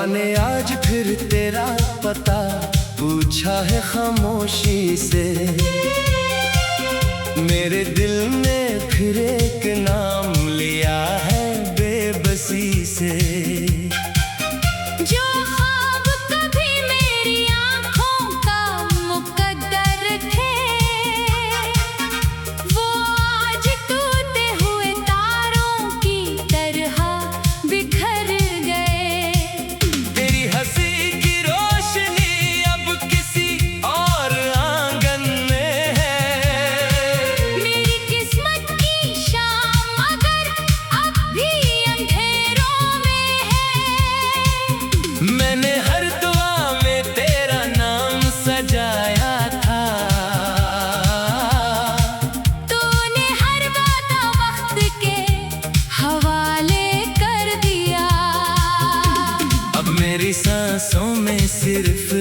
ने आज फिर तेरा पता पूछा है खामोशी से। मेरे दिल ने फिर एक नाम लिया है बेबसी से। जो ख्वाब कभी मेरी आंखों का मुकद्दर थे, वो आज टूटे हुए तारों की तरह बिखर गए। तेरी हंसी की रोशनी अब किसी और आंगन में है। मेरी किस्मत की शाम मगर अब भी अंधेरों में है। मैंने हर दुआ में तेरा नाम सजाया था। तूने हर वादा वक्त के हवाले कर दिया। अब मेरी सांसों में सिर्फ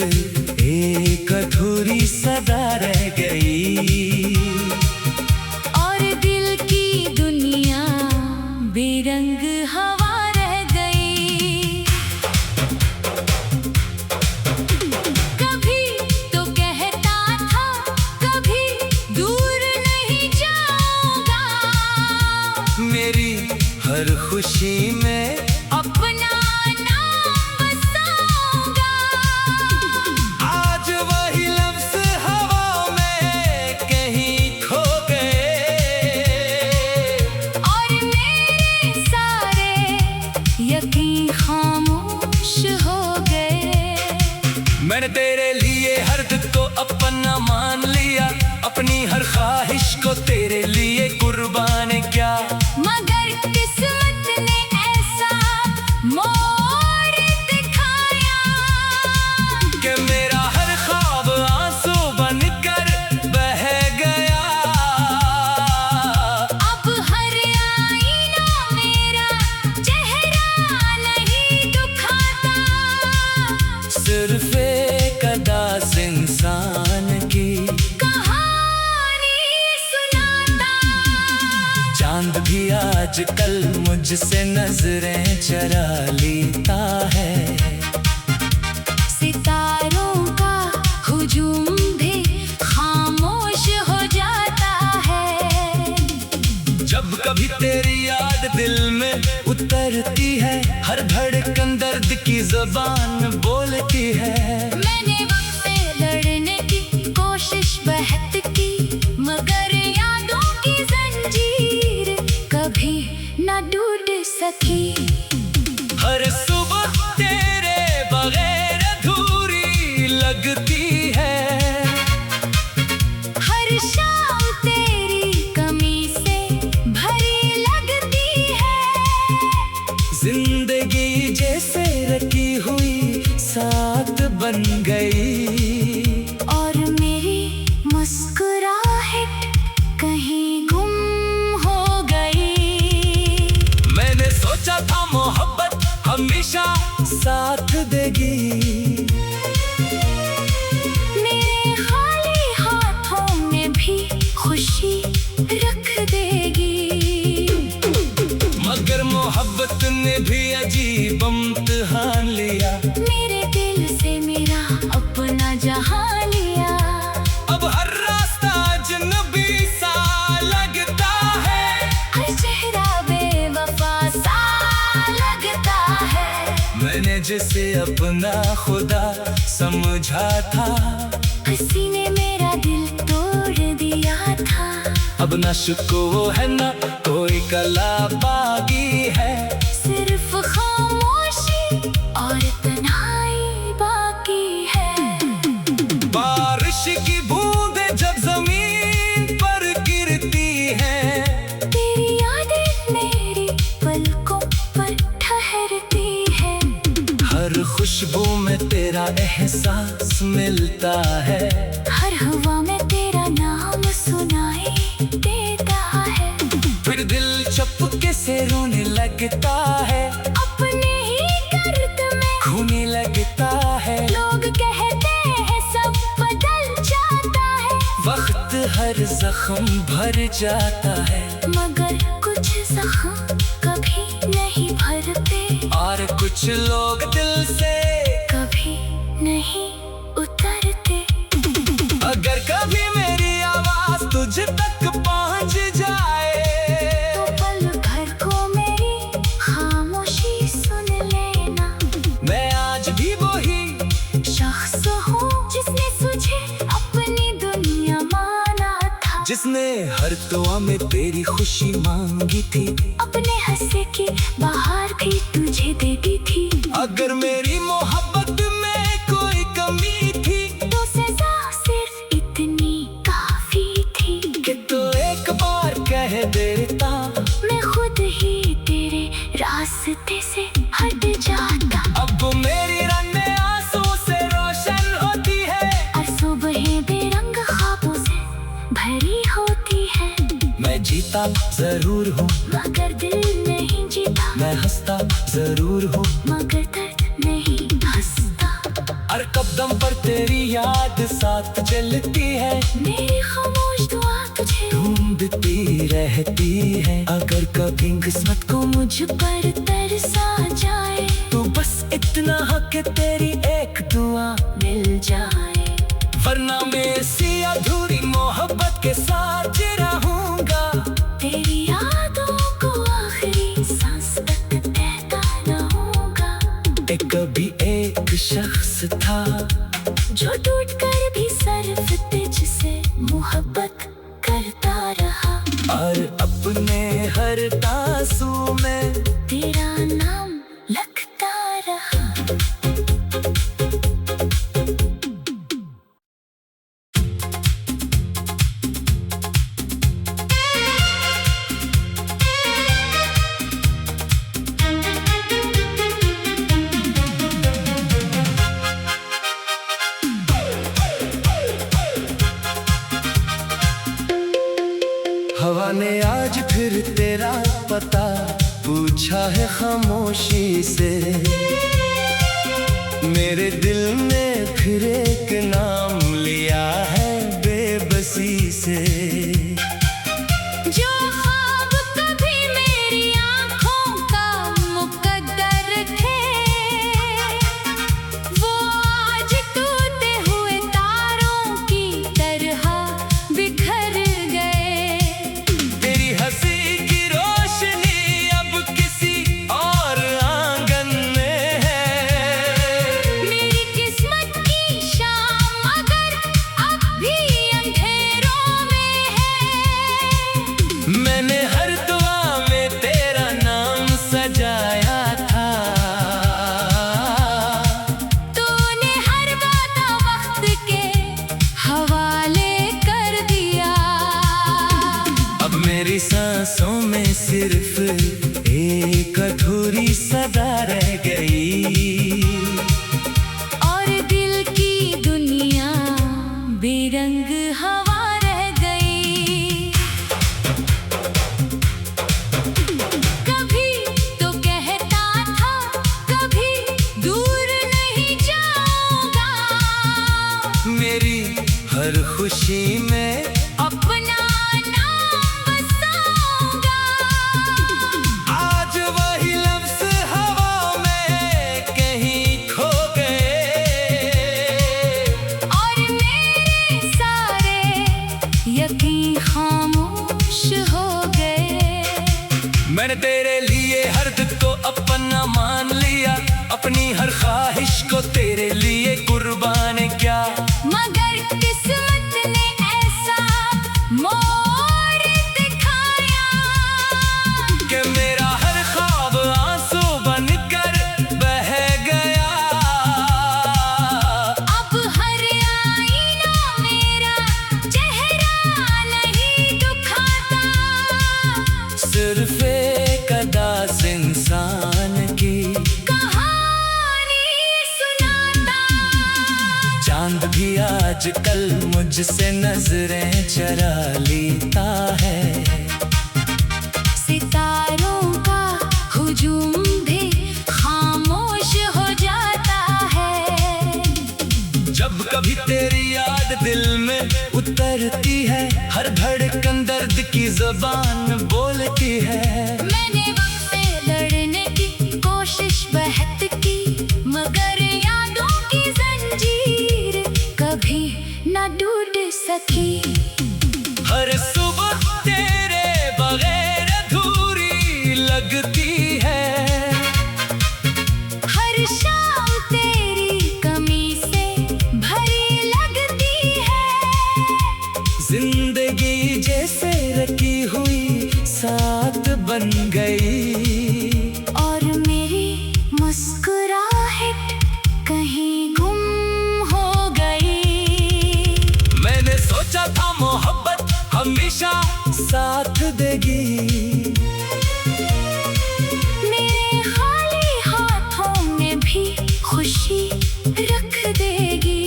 एक अधूरी सदा रह गई। और दिल की दुनिया बेरंग हवा रह गई। कभी तो कहता था कभी दूर नहीं जाऊंगा। मेरी हर खुशी में अपना नाम बसाऊंगा। आज वही लफ्ज़ हवा में कहीं खो गए। और मेरे सारे यकीन खामोश हो गए। मैंने तेरे लिए हर दिल को अपना मान लिया। अपनी हर ख्वाहिश को तेरे लिए कुर्बान किया। मगर किस्मत ने ऐसा मोड़ दिखाया कि मेरा हर ख्वाब आंसू बनकर बह गया। अब हर आईना मेरा चेहरा नहीं दिखाता। सिर्फ एक अदास इंसान की कहानी सुनाता। चांद भी आजकल मुझसे नजरें चरा लेता है। सितारों का हुजूम भी खामोश हो जाता है। जब कभी तेरी याद दिल में उतरती है, हर धड़कन दर्द की ज़बान बोलती है। मैंने वक्त से लड़ने की कोशिश बहुत की, मगर यादों की जंजीर कभी न टूट सकी। हर सुबह तेरे बगैर अधूरी लगती है। हर शाम तेरी कमी से भरी लगती है। जिंदगी जैसे रखी हुई साथ बन गई। और मेरी मुस्कुराहट कहीं गुम हो गई। मैंने सोचा था मोहब्बत हमेशा साथ देगी। मेरे खाली हाथों में भी खुशी रख देगी। मगर मोहब्बत ने भी अजीब इम्तिहान लिया। मेरे दिल से मेरा अपना जहां लिया। अब हर रास्ता अजनबी सा लगता है। हर चेहरा बेवफा सा लगता है। मैंने जिसे अपना खुदा समझा था, किसी ने मेरा दिल तोड़ दिया था। अब न शिकवा है न कोई कला बागी है। सिर्फ खामोशी और तन्हाई बाकी है। बारिश की बूंदें जब जमीन पर गिरती हैं, तेरी यादें मेरी पलकों पर ठहरती है। हर खुशबू में तेरा एहसास मिलता है। हर हवा में तेरा नाम सुनाई देता है। फिर दिल चुपके से रोने लगता है। अपने ही दर्द में खोने लगता है। लोग कहते हैं सब बदल जाता है। वक्त हर जख्म भर जाता है। मगर कुछ जख्म कभी नहीं भरते। और कुछ लोग दिल से कभी नहीं उतरते। अगर कभी मेरी आवाज तुझ तक पहुंच जाए तो पल भर को मेरी खामोशी सुन लेना। मैं आज भी वही शख्स हूँ जिसने तुझे अपनी दुनिया माना था, जिसने हर दुआ में तेरी खुशी मांगी थी, अपने हंसे की बाहर भी तुझे दे दी थी। अगर मेरी मोहब्बत में कोई कमी थी तो सजा सिर्फ इतनी काफी थी कि तू एक बार कह देता, मैं खुद ही तेरे रास्ते से हट जाता। अब मेरी रंगें आंसू से रोशन होती है, और सुबह बेरंग ख्वाबों से भरी होती है। मैं जीता जरूर हूँ मगर दिल नहीं जीता, मैं हंसता जरूर हूँ मगर दर्द नहीं हंसता। हर कदम पर तेरी याद साथ चलती है, मेरी खामोश दुआ तुझे ढूंढती रहती है। अगर कभी किस्मत को मुझ पर तरसा जाए तो बस इतना हक कि तेरी एक दुआ मिल जाए, वरना मैं इसी अधूरी मोहब्बत के साथ रहूंगा। तेरी यादों को आखिरी सांस तक कहता रहूंगा। कभी एक शख्स था जो टूट कर भी सिर्फ तुझसे मोहब्बत करता रहा, और अपने हर तासू में तेरा नाम लगता रहा। हवा ने आज फिर तेरा पता पूछा है खामोशी से, मेरे दिल ने फिर एक नाम लिया है बेबसी से। जो ख्वाब कभी मेरी आँखों का मुकद्दर थे, वो आज टूटे हुए तारों की तरह बिखर गए। तेरी हंसी की रोशनी अब किसी और आंगन में है, मेरी किस्मत की शाम अगर अब भी अंधेरों में है। मैंने हर दुआ में तेरा नाम सजाया था, तूने हर वादा वक्त के हवाले कर दिया। अब मेरी सांसों में सिर्फ एक अधूरी सदा रह गई, और दिल की दुनिया बेरंग हवा रह गई। कभी तो कहता था कभी दूर नहीं जाऊंगा, मेरी हर खुशी में अपना नाम बसाऊंगा। आज वही लफ्ज़ हवा में कहीं खो गए, और मेरे सारे यकीन खामोश हो गए। मैंने तेरे लिए हर दिल को अपना मान लिया, अपनी हर ख्वाहिश को तेरे लिए कुर्बान किया। मगर किस्मत ने ऐसा मोड़ दिखाया कि मेरा हर ख्वाब आंसू बनकर बह गया। अब हर आईना मेरा चेहरा नहीं दिखाता, सिर्फ एक अदास इंसान की कहानी सुनाता। चांद भी आजकल मुझसे नजरें चरा लेता है, सितारों का हुजूम भी खामोश हो जाता है। जब कभी तेरी याद दिल में उतरती है, हर धड़कन दर्द की जुबान बोलती है। मैंने वक्त से लड़ने की कोशिश बहुत लगती है। हर शाम तेरी कमी से भरी लगती है। जिंदगी जैसे रखी हुई साथ बन गई। और मेरी मुस्कुराहट कहीं गुम हो गई। मैंने सोचा था मोहब्बत हमेशा साथ देगी। मेरे खाली हाथों में भी खुशी रख देगी।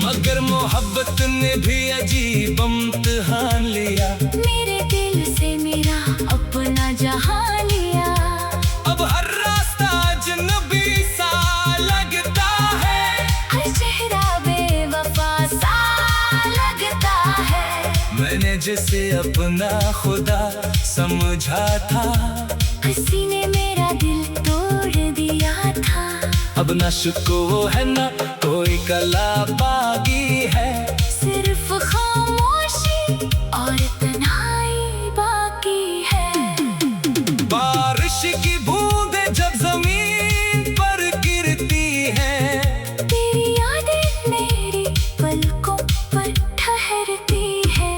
मगर मोहब्बत ने भी अजीब इम्तिहान लिया। मेरे दिल से मेरा अपना जहां लिया। अब हर रास्ता अजनबी सा लगता है। हर चेहरा बेवफा सा लगता है। मैंने जिसे अपना खुदा समझा था, किसी ने मेरा दिल तोड़ दिया था। अब न शुक्र है न कोई कला बागी है। सिर्फ खामोशी और तन्हाई बाकी है। बारिश की बूंदें जब जमीन पर गिरती हैं, तेरी यादें मेरी पलकों पर ठहरती है।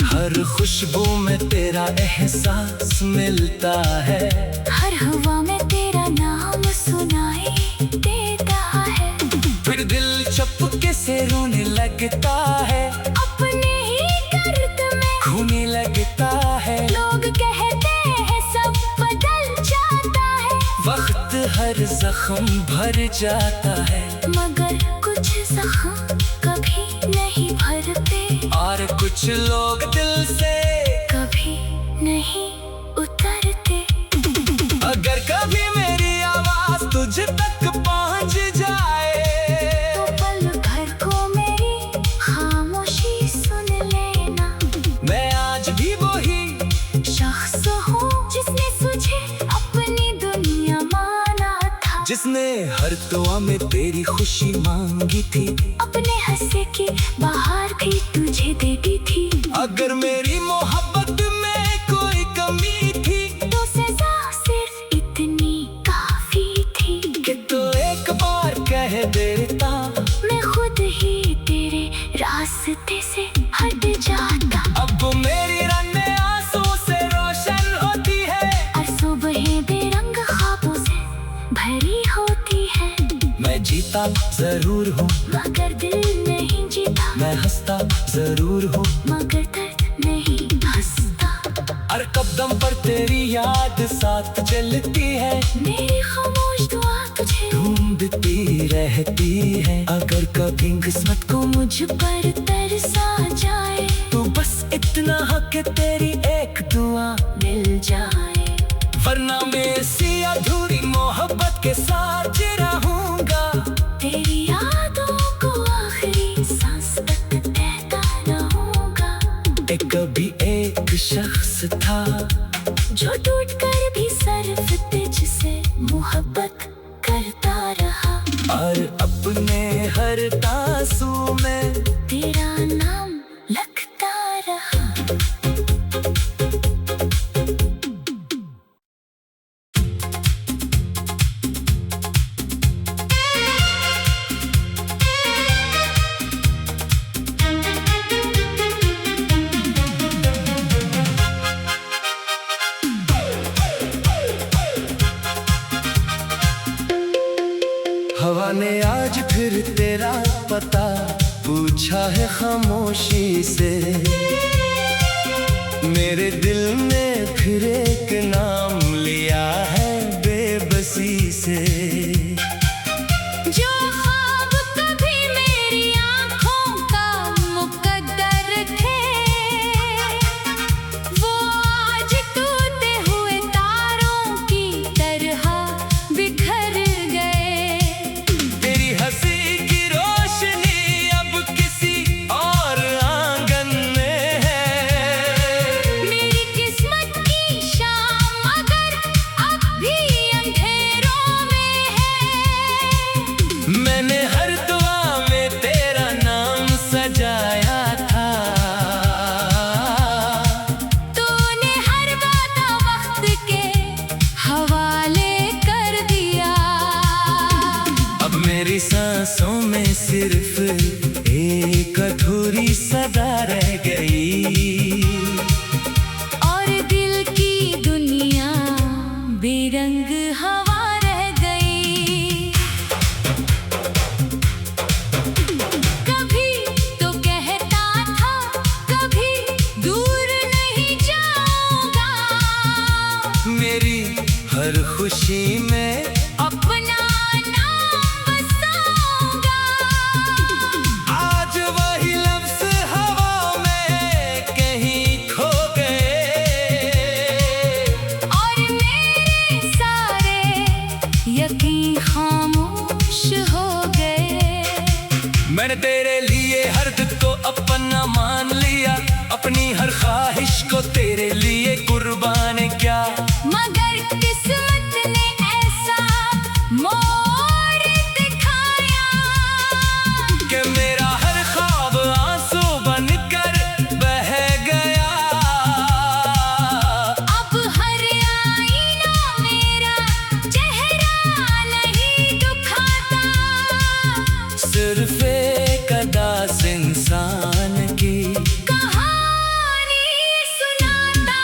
हर खुशबू में तेरा एहसास मिलता है। हर हवा में तेरा नाम सुनाई देता है। फिर दिल चुपके से रोने लगता है। अपने ही दर्द में खोने लगता है। लोग कहते हैं सब बदल जाता है। वक्त हर जख्म भर जाता है। मगर कुछ जख्म कभी नहीं भरते। और कुछ लोग दिल से कभी नहीं उतरते। अगर कभी मेरी आवाज तुझ तक पहुंच जाए, तो पल भर को मेरी खामोशी सुन लेना। मैं आज भी वही शख्स हूँ जिसने तुझे अपनी दुनिया माना था। जिसने हर दुआ में तेरी खुशी मांगी थी। अपने हंसे की बाहर भी तुझे देती थी। अगर मेरी मोहब्बत में कोई कमी थी, तो सजा सिर्फ इतनी काफी थी कि तो एक बार कह देता। मैं खुद ही तेरे रास्ते से हट जाता। अब मेरी रंगें आंसू से रोशन होती है। और सुबहें बेरंग ख्वाबों से भरी होती है। मैं जीता जरूर हूँ मगर दिल नहीं जीता। मैं हंसता जरूर हूँ मगर दर्द नहीं हंसता। हर कदम पर तेरी याद साथ चलती है। मेरी खामोश दुआ तुझे ढूंढती रहती है। अगर कभी किस्मत को मुझ पर तरसा जाए, तो बस इतना हक तेरी एक दुआ मिल जाए। वरना मैं इसी अधूरी मोहब्बत के साथ रहूंगा। तेरी यादों को आखिरी सांस तक कहता रहूंगा। कभी एक शख्स था जो टूट कर भी सिर्फ तुझसे मोहब्बत करता रहा। और अपने हर तासू में तेरा नाम लगता रहा। हवा ने आज फिर तेरा पता पूछा है खामोशी से। मेरे दिल ने फिर एक नाम लिया है बेबसी से। जो ख्वाब कभी मेरी आँखों का मुकद्दर थे, वो आज टूटे हुए तारों की तरह बिखर गए। तेरी हंसी की रोशनी अब किसी और आंगन में है। मेरी किस्मत की मेरी हर खुशी में अपना नाम बसाऊंगा। आज वही लफ्ज़ हवा में कहीं खो गए और मेरे सारे यकीन खामोश हो गए। मैंने तेरे लिए हर दिल को अपना मान लिया, अपनी हर ख्वाहिश को तेरे लिए कुर्बान किया। मगर किस्मत ने ऐसा मोड़ दिखाया कि मेरा हर ख्वाब आंसू बनकर बह गया। अब हर आईना मेरा चेहरा नहीं दिखाता। सिर्फ एक अदा से इंसान की कहानी सुनाता।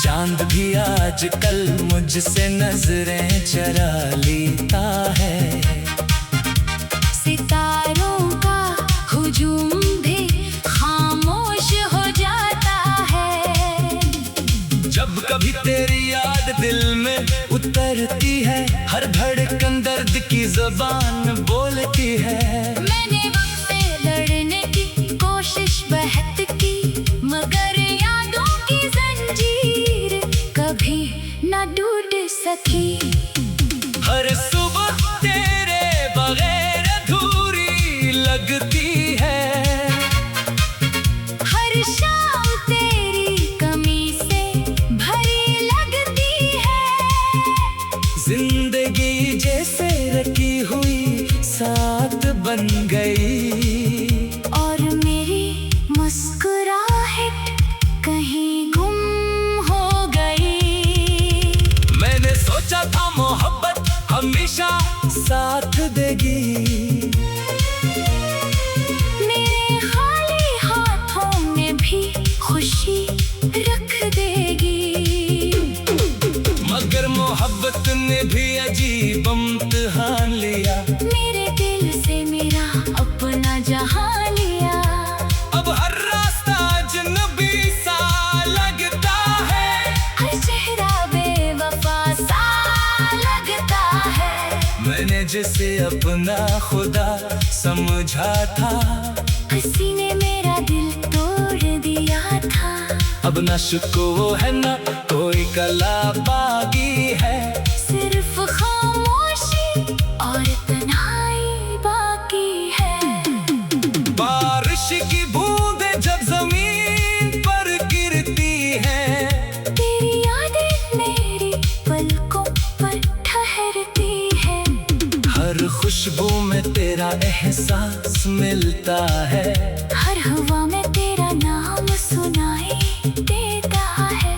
चांद भी आजकल मुझसे नजरें चरा लेता है। सितारों का हुजूम भी खामोश हो जाता है। जब कभी तेरी याद दिल में उतरती है, हर धड़कन दर्द की ज़बान बोलती है। मैंने वक्त से लड़ने की कोशिश बहुत की, मगर यादों की जंजीर कभी न टूट सकी। हर सुबह तेरे बगैर अधूरी लगती है। हर शाम तेरी कमी से भरी लगती है। जिंदगी जैसे रखी हुई साथ बन गई और मेरी मुस्कुराहट कहीं गुम हो गई। मैंने सोचा था मोहब्बत हमेशा साथ देगी, मेरे खाली हाथों में भी खुशी रख देगी। मगर मोहब्बत ने भी अजीब इम्तिहान लिया। मेरे दिल से मेरा अपना जहां लिया। अब हर रास्ता अजनबी सा लगता है। हर चेहरा बेवफा सा लगता है। मैंने जिसे अपना खुदा समझा था, हंसी ने मेरा दिल तोड़ दिया था। अब न शुक्र है न कोई कला बागी है। सिर्फ खामोशी और तन्हाई बाकी है। बारिश की बूंदें जब जमीन पर गिरती हैं, तेरी यादें मेरी पलकों पर ठहरती है। हर खुशबू में तेरा एहसास मिलता है। हर हवा में तेरा नाम सुनाई देता है।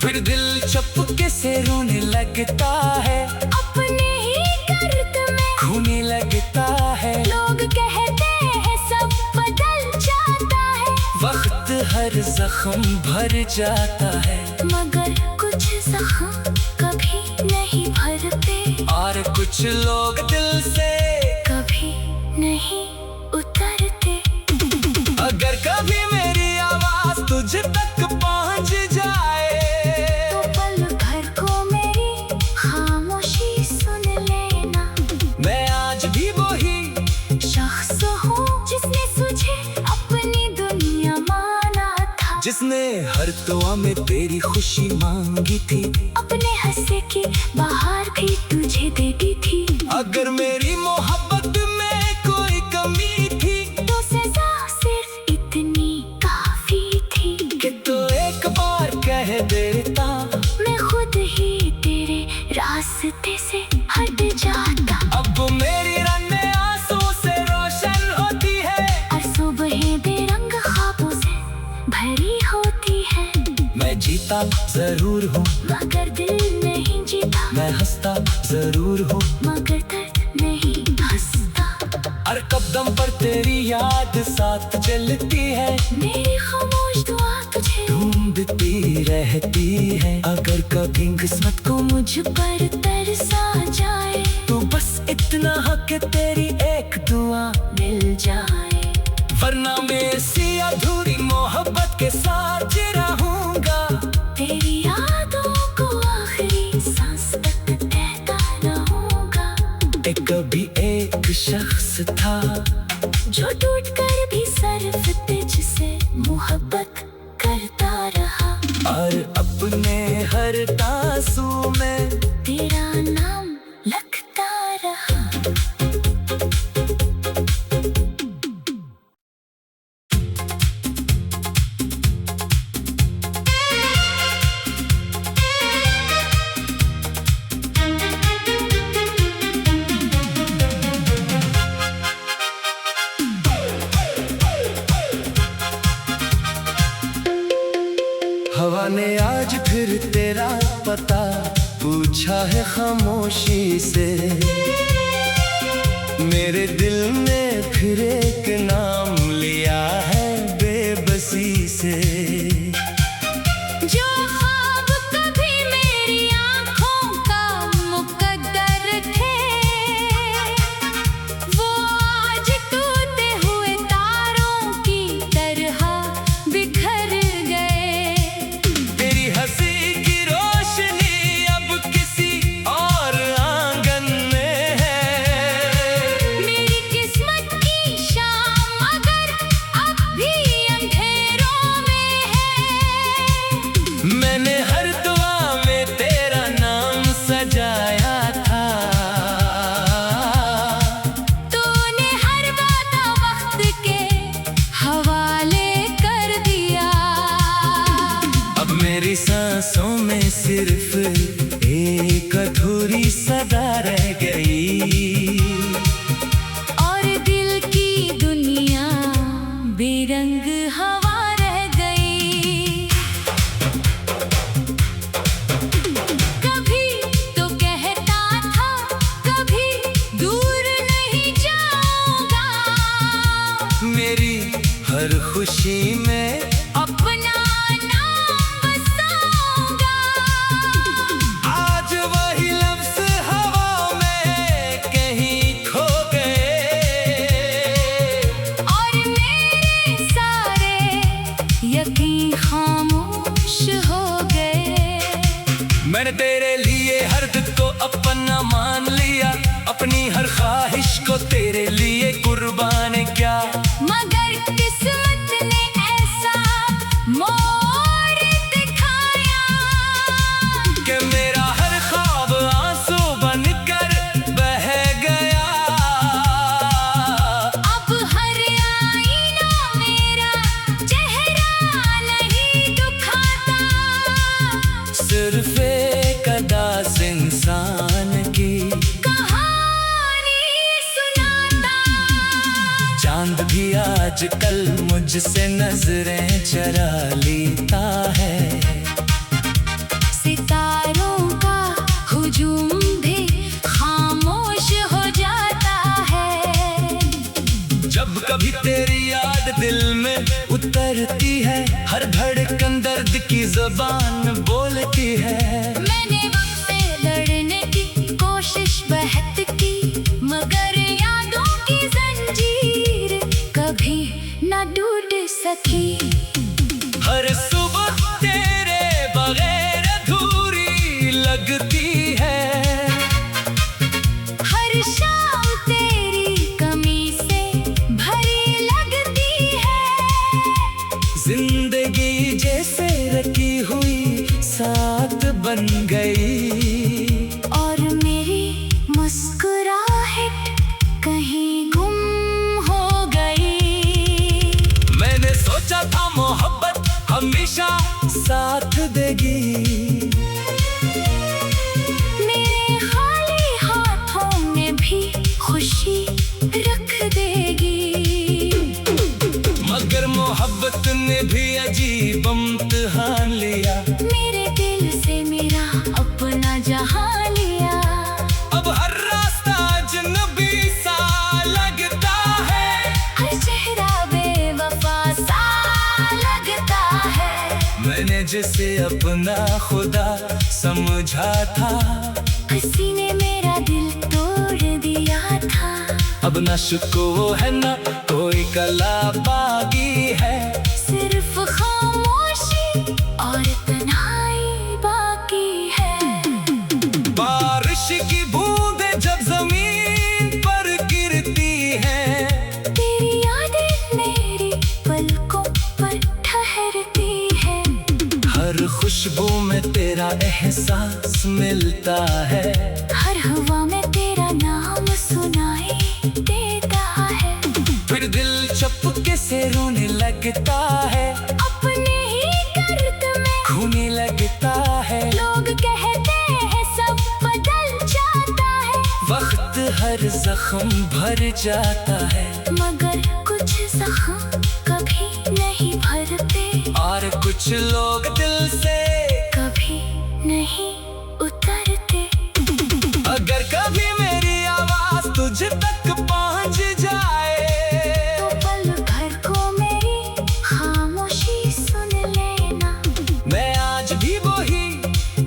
फिर दिल चुपके से रोने लगता है, अपने ही दर्द में खोने लगता है। लोग कहते हैं सब बदल जाता है, वक्त हर जख्म भर जाता है। मगर कुछ जख्म कभी नहीं भरते और कुछ लोग दिल से कभी नहीं उतरते। अगर कभी मेरी आवाज तुझ तक पहुंच जाए, तो पल भर को मेरी खामोशी सुन लेना। मैं आज भी वही शख्स हूँ जिसने तुझे अपनी दुनिया माना था। जिसने हर दुआ में तेरी खुशी मांगी थी, अपने हंसे की बाहर भी तुझे देती थी। अगर मेरी मोहब्बत में कोई कमी थी, तो सजा सिर्फ इतनी काफी थी कि तू एक बार कह देता, मैं खुद ही तेरे रास्ते से हट जाता। अब मेरी रातें आंसू से रोशन होती है। और सुबहें बेरंग ख्वाबों से भरी होती है। मैं जीता जरूर हूँ, मगर दिल नहीं जीता। मैं हंसता जरूर हूँ, मगर दर्द नहीं हंसता। हर कदम पर तेरी याद साथ चलती है। मेरी खामोश दुआ तुझे ढूंढती रहती है। अगर कभी किस्मत को मुझ पर तरसा जाए, तो बस इतना हक है तेरी एक दुआ मिल जाए। वरना मैं इसी अधूरी मोहब्बत के साथ रहूंगा। तेरी यादों को हंस था जो टूट कर भी सिर्फ तुझसे मोहब्बत करता रहा। और अपने हर तासू में तेरा नाम लगता रहा। हवा ने आज फिर तेरा पता पूछा है खामोशी से। मेरे दिल ने फिर एक नाम लिया है बेबसी से। जो ख्वाब कभी मेरी आँखों का मुकद्दर थे, वो आज टूटे हुए तारों की तरह बिखर गए। तेरी हंसी की रोशनी अब किसी और आंगन में है। मेरी किस्मत की शाम अगर अब भी अंधेरों में है। मैंने हर दुआ में तेरा नाम सजाया था। तूने हर वादा वक्त के हवाले कर दिया। अब मेरी सांसों में सिर्फ एक अधूरी सदा रह गई। और दिल की दुनिया बेरंग हवा रह गई। कभी तो कहता था कभी दूर नहीं जाऊंगा। मेरी हर खुशी में अपना नाम बसाऊंगा। आज वही लफ्ज़ हवा में कहीं खो गए। और मेरे सारे यकीन खामोश हो गए। मैंने तेरे लिए हर दिल को अपना मान लिया। अपनी हर ख्वाहिश को तेरे लिए कुर्बान किया। मगर किस्मत ने ऐसा मोड़ दिखाया कि मेरा हर ख्वाब आंसू बनकर बह गया। अब हर आईना मेरा चेहरा नहीं दिखाता। सिर्फ एक अदास इंसान की कहानी सुनाता। चांद भी आजकल मुझसे नजरें चरा लेता है। सितारों का हुजूम भी खामोश हो जाता है। जब कभी तेरी याद दिल में उतरती है, हर धड़कन दर्द की ज़बान बोलती है। मैंने वक्त से लड़ने की कोशिश बहुत की, मगर यादों की जंजीर कभी न टूट सकी। हर सुबह तेरे बगैर अधूरी लगती है। हर शाम तेरी कमी से भरी लगती है। जिंदगी जैसे रखी हुई साथ बन गई। और मेरी मुस्कुराहट कहीं गुम हो गई। मैंने सोचा था मोहब्बत हमेशा साथ देगी। मेरे खाली हाथों में भी खुशी रख देगी। मगर मोहब्बत ने भी अजीब इम्तिहान लिया। मेरे दिल से मेरा अपना जहां लिया। अब हर रास्ता अजनबी सा लगता है। हर चेहरा बेवफा सा लगता है। मैंने जिसे अपना खुदा समझा था, किसी ने मेरा दिल तोड़ दिया था। अब न शुक्र है न कोई कला बागी है। सिर्फ खामोशी और तन्हाई बाकी है। बारिश की बूंदें जब जमीन पर गिरती है, तेरा एहसास मिलता है। हर हवा में तेरा नाम सुनाई देता है। फिर दिल चुपके से रोने लगता है। अपने ही दर्द में खोने लगता है। लोग कहते हैं सब बदल जाता है। वक्त हर जख्म भर जाता है। मगर कुछ जख्म कभी नहीं भरते। और कुछ लोग दिल से कभी नहीं उतरते। अगर कभी मेरी आवाज तुझ तक पहुंच जाए, तो पल भर को मेरी खामोशी सुन लेना। मैं आज भी वही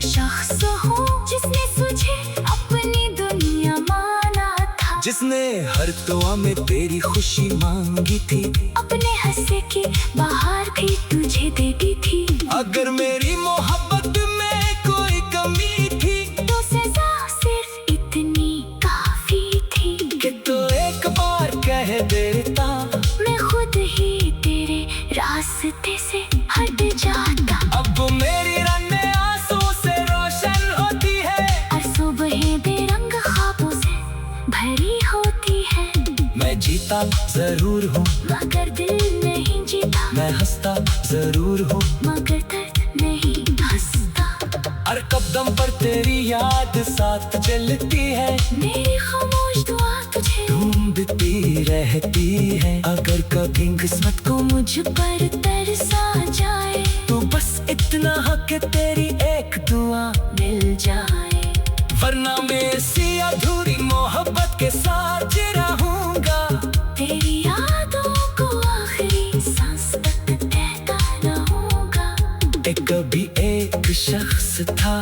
शख्स हूँ जिसने तुझे अपनी दुनिया माना था। जिसने हर दुआ में तेरी खुशी मांगी थी। अपने हंसे की बाहर भी तुझे दे दी थी। अगर मेरी मोहब्बत में कोई कमी थी, तो सजा सिर्फ इतनी काफी थी कि तू एक बार कह देता, मैं खुद ही तेरे रास्ते से हट जाता। अब मेरी रातें आंसू से रोशन होती है। और सुबहें बेरंग ख्वाबों से भरी होती है। मैं जीता जरूर हूँ मगर दिल नहीं जीता। मैं हंसता जरूर हूँ मगर दर्द नहीं हंसता। हर कदम पर तेरी याद साथ चलती है। मेरी खामोश दुआ तुझे ढूंढती रहती है। अगर कभी किस्मत को मुझ पर तरसा जाए, तो बस इतना हक तेरी एक दुआ मिल जाए। वरना मैं इसी अधूरी मोहब्बत के साथ रहूंगा। तेरी यादों को आखिरी सांस तक देता रहूंगा। कभी एक शख्स था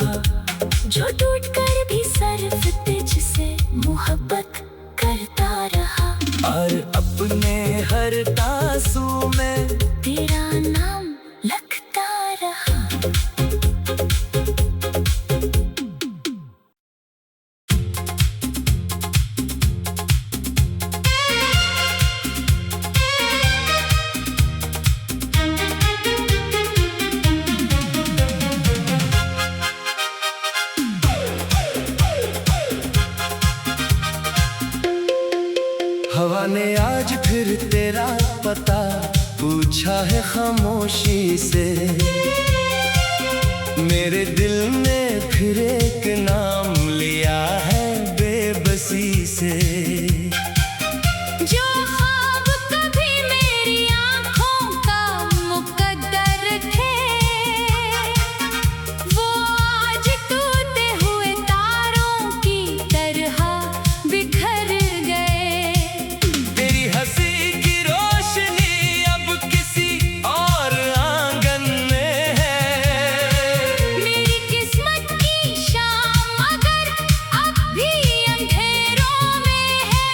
जो टूट कर भी सिर्फ तुझसे मोहब्बत करता रहा। और अपने हर तासू में तेरा नाम लगता रहा। हवा ने आज फिर तेरा पता पूछा है खामोशी से। मेरे दिल ने फिर एक नाम लिया है बेबसी से। जो ख्वाब कभी मेरी आँखों का मुकद्दर थे, वो आज टूटे हुए तारों की तरह बिखर गए। तेरी हंसी की रोशनी अब किसी और आंगन में है। मेरी किस्मत की शाम अगर अब भी अंधेरों में है।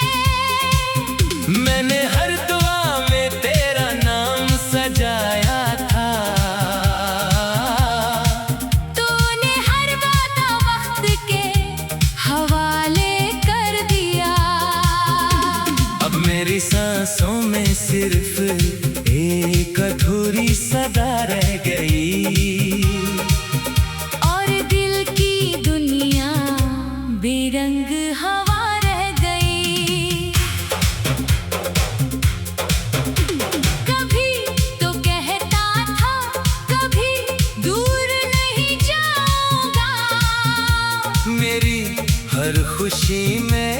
मैंने हर दुआ में तेरा नाम सजाया था। तूने हर वादा वक्त के हवाले कर दिया। अब मेरी सांसों में सिर्फ एक अधूरी सदा रह गई। और दिल की दुनिया बेरंग हवा रह गई। कभी तो कहता था कभी दूर नहीं जाऊंगा। मेरी हर खुशी में